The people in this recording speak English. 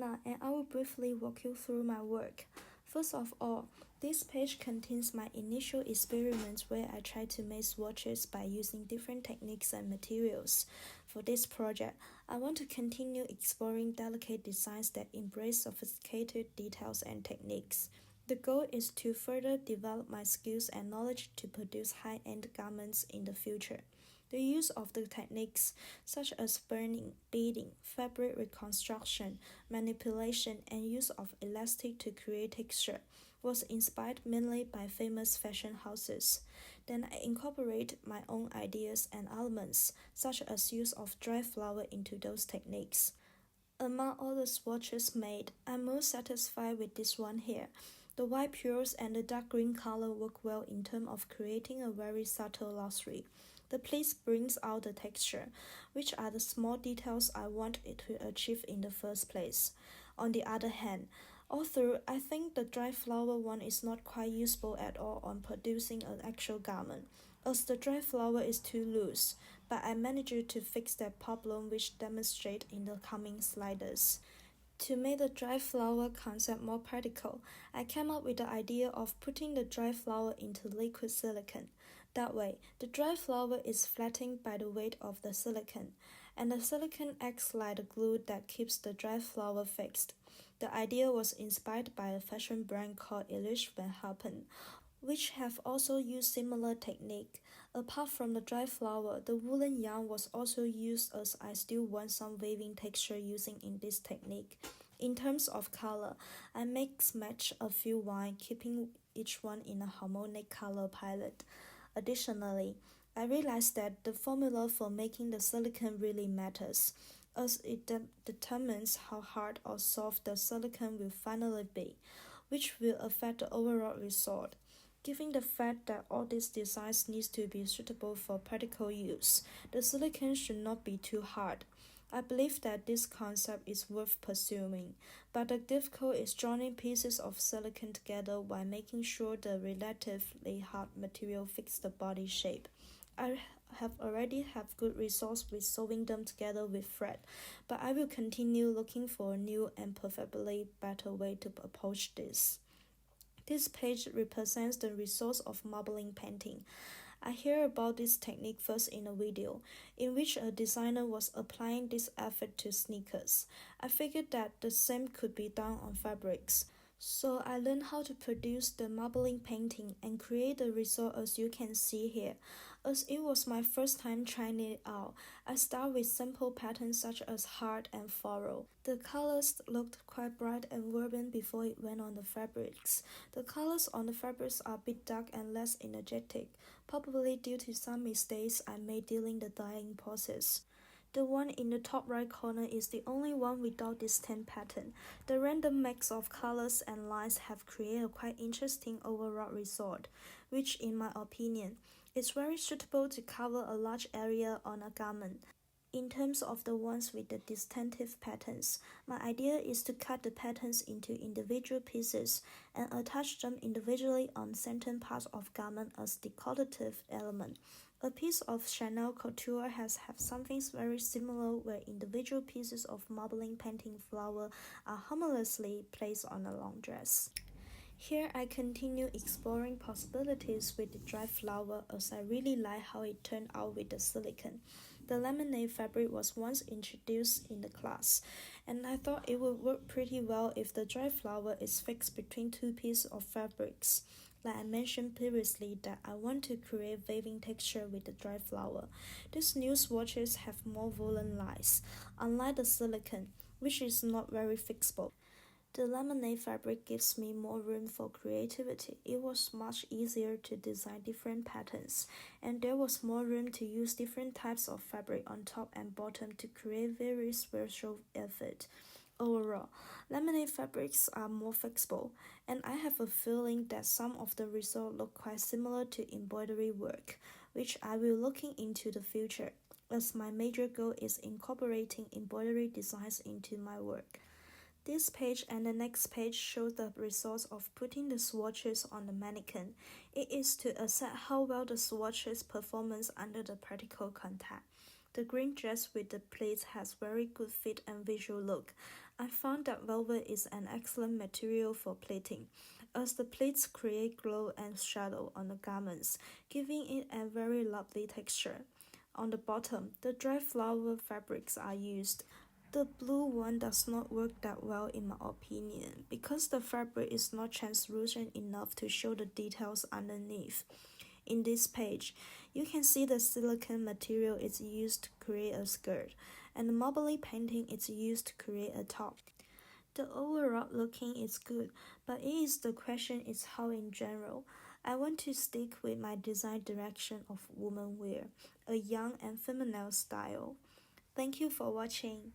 Lena, and I will briefly walk you through my work. First of all, this page contains my initial experiments where I tried to make swatches by using different techniques and materials. For this project, I want to continue exploring delicate designs that embrace sophisticated details and techniques. The goal is to further develop my skills and knowledge to produce high-end garments in the future. The use of the techniques such as burning, beading, fabric reconstruction, manipulation, and use of elastic to create texture was inspired mainly by famous fashion houses. Then I incorporate my own ideas and elements, such as use of dry flower into those techniques. Among all the swatches made, I'm most satisfied with this one here. The white pures and the dark green color work well in terms of creating a very subtle luxury. The pleat brings out the texture, which are the small details I want it to achieve in the first place. On the other hand, although I think the dry flower one is not quite useful at all on producing an actual garment, as the dry flower is too loose, but I managed to fix that problem which demonstrate in the coming slides. To make the dry flower concept more practical, I came up with the idea of putting the dry flower into liquid silicone. That way, the dry flower is flattened by the weight of the silicone, and the silicone acts like the glue that keeps the dry flower fixed. The idea was inspired by a fashion brand called Elish Van Hoppen, which have also used similar technique. Apart from the dry flower, the woolen yarn was also used as I still want some waving texture using in this technique. In terms of color, I mix-match a few wine, keeping each one in a harmonic color palette. Additionally, I realized that the formula for making the silicone really matters, as it determines how hard or soft the silicone will finally be, which will affect the overall result. Given the fact that all these designs need to be suitable for practical use, the silicone should not be too hard. I believe that this concept is worth pursuing, but the difficult is joining pieces of silicone together while making sure the relatively hard material fits the body shape. I have already have good results with sewing them together with thread, but I will continue looking for a new and perfectly better way to approach this. This page represents the results of marbling painting. I heard about this technique first in a video, in which a designer was applying this effort to sneakers. I figured that the same could be done on fabrics. So I learned how to produce the marbling painting and create the result as you can see here. As it was my first time trying it out, I started with simple patterns such as heart and furrow. The colors looked quite bright and vibrant before it went on the fabrics. The colors on the fabrics are a bit dark and less energetic, probably due to some mistakes I made during the dyeing process. The one in the top right corner is the only one without distinct pattern. The random mix of colors and lines have created a quite interesting overall result, which in my opinion, is very suitable to cover a large area on a garment. In terms of the ones with the distinctive patterns, my idea is to cut the patterns into individual pieces and attach them individually on certain parts of garment as decorative element. A piece of Chanel couture has something very similar where individual pieces of marbling painting flower are harmoniously placed on a long dress. Here I continue exploring possibilities with the dry flower as I really like how it turned out with the silicone. The lemonade fabric was once introduced in the class, and I thought it would work pretty well if the dry flower is fixed between two pieces of fabrics. Like I mentioned previously that I want to create waving texture with the dry flower. These new swatches have more woolen lines, unlike the silicone, which is not very fixable. The lemonade fabric gives me more room for creativity. It was much easier to design different patterns, and there was more room to use different types of fabric on top and bottom to create very special effect. Overall, lemonade fabrics are more flexible, and I have a feeling that some of the results look quite similar to embroidery work, which I will looking into the future, as my major goal is incorporating embroidery designs into my work. This page and the next page show the results of putting the swatches on the mannequin. It is to assess how well the swatches performance under the practical contact. The green dress with the pleats has very good fit and visual look. I found that velvet is an excellent material for pleating, as the pleats create glow and shadow on the garments, giving it a very lovely texture. On the bottom, the dry flower fabrics are used. The blue one does not work that well in my opinion because the fabric is not translucent enough to show the details underneath. In this page, you can see the silicone material is used to create a skirt, and the marbly painting is used to create a top. The overall looking is good, but the question is how in general. I want to stick with my design direction of woman wear, a young and feminine style. Thank you for watching.